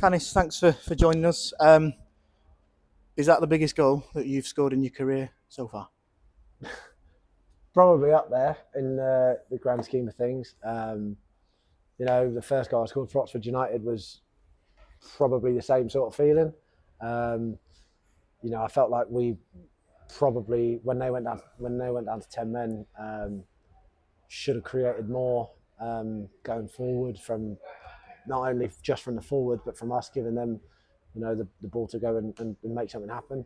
Canice, thanks for joining us. Is that the biggest goal that you've scored in your career so far? Probably up there in the grand scheme of things. The first goal I scored for Oxford United was probably the same sort of feeling. Um, I felt like we probably when they went down to 10 men, should have created more going forward from not only just from the forward but from us giving them the ball to go and make something happen.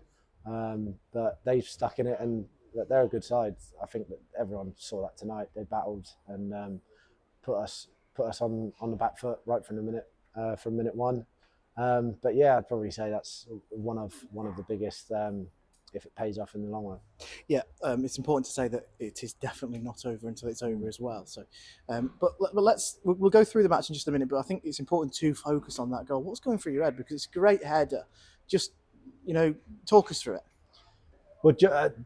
But they've stuck in it, and they're a good side. I think that everyone saw that tonight. They battled and put us on the back foot right from minute one. But yeah, I'd probably say that's one of the biggest, if it pays off in the long run. Yeah, it's important to say that it is definitely not over until it's over as well. So, but we'll go through the match in just a minute. But I think it's important to focus on that goal. What's going through your head? Because it's a great header. Just talk us through it. Well,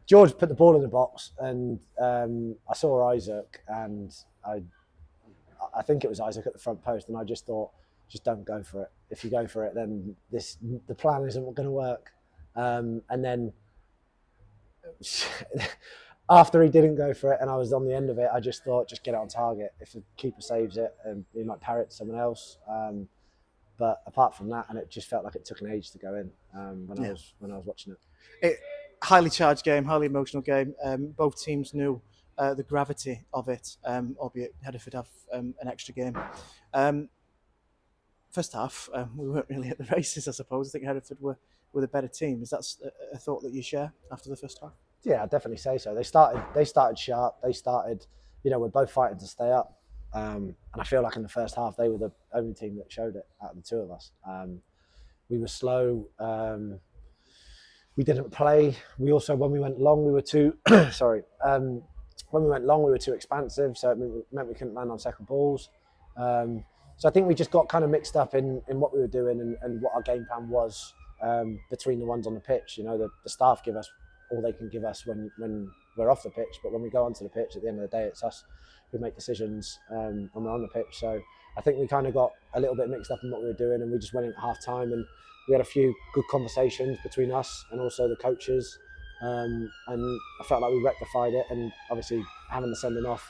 George put the ball in the box, and I saw Isaac, and I think it was Isaac at the front post, and I just thought, just don't go for it. If you go for it, then the plan isn't going to work. And then after he didn't go for it, and I was on the end of it, I just thought, just get it on target. If the keeper saves it, he might parry it to someone else. But apart from that, and it just felt like it took an age to go in when I was watching it. Highly charged game, highly emotional game. Both teams knew the gravity of it, albeit Hereford have an extra game. First half, we weren't really at the races, I suppose. I think Hereford were the better team. Is that a thought that you share after the first half? Yeah, I'd definitely say so. They started sharp. They started, we're both fighting to stay up. And I feel like in the first half, they were the only team that showed it out of the two of us. We were slow. We didn't play. We also, when we went long, we were too, sorry. When we went long, we were too expansive. So it meant we couldn't land on second balls. So I think we just got kind of mixed up in what we were doing and what our game plan was between the ones on the pitch. The staff give us all they can give us when we're off the pitch, but when we go onto the pitch, at the end of the day, it's us who make decisions when we're on the pitch. So I think we kind of got a little bit mixed up in what we were doing, and we just went in at half time, and we had a few good conversations between us and also the coaches, and I felt like we rectified it. And obviously having the sending off,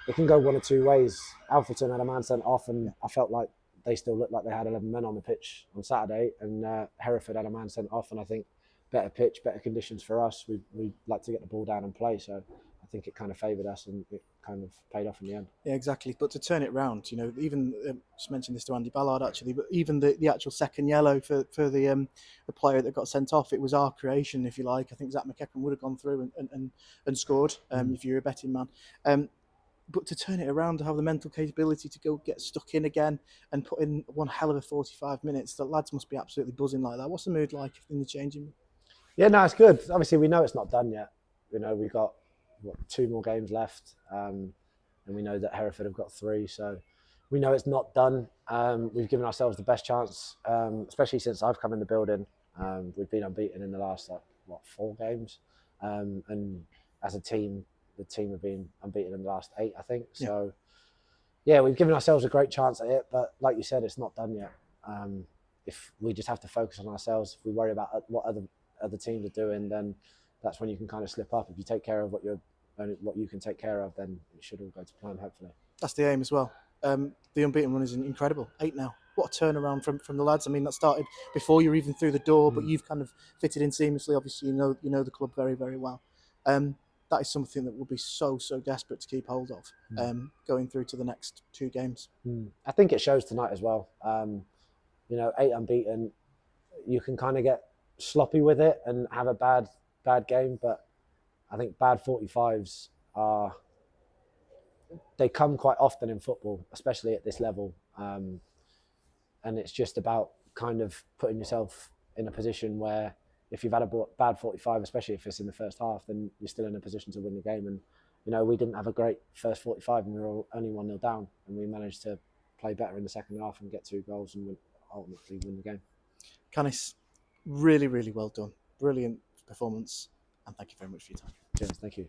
it can go one or two ways. Alfreton had a man sent off, and I felt like they still looked like they had 11 men on the pitch on Saturday, and Hereford had a man sent off, and I think better pitch, better conditions for us. We like to get the ball down and play, so I think it kind of favoured us, and it kind of paid off in the end. Yeah, exactly. But to turn it round, even just mentioned this to Andy Ballard actually, but even the actual second yellow for the player that got sent off, it was our creation, if you like. I think Zach McEachran would have gone through and scored if you're a betting man. But to turn it around, to have the mental capability to go get stuck in again and put in one hell of a 45 minutes, the lads must be absolutely buzzing like that. What's the mood like in the changing room? Yeah, no, it's good. Obviously, we know it's not done yet. We've got 2 more games left, and we know that Hereford have got 3, so we know it's not done. We've given ourselves the best chance, especially since I've come in the building. We've been unbeaten in the last 4 games, and as a team, the team have been unbeaten in the last 8, I think. So yeah, we've given ourselves a great chance at it, but like you said, it's not done yet. If we just have to focus on ourselves, if we worry about what other teams are doing, then that's when you can kind of slip up. If you take care of what you can take care of, then it should all go to plan, hopefully. That's the aim as well. The unbeaten run is incredible. 8 now. What a turnaround from the lads. I mean, that started before you're even through the door, but you've kind of fitted in seamlessly. Obviously, you know the club very, very well. That is something that we'll be so desperate to keep hold of going through to the next 2 games. I think it shows tonight as well. 8 unbeaten, you can kind of get sloppy with it and have a bad game, but I think bad 45s they come quite often in football, especially at this level, and it's just about kind of putting yourself in a position where if you've had a bad 45, especially if it's in the first half, then you're still in a position to win the game. And we didn't have a great first 45, and we were only 1-0 down, and we managed to play better in the second half and get 2 goals and ultimately win the game. Canice, really, really well done. Brilliant performance, and thank you very much for your time. Cheers, thank you.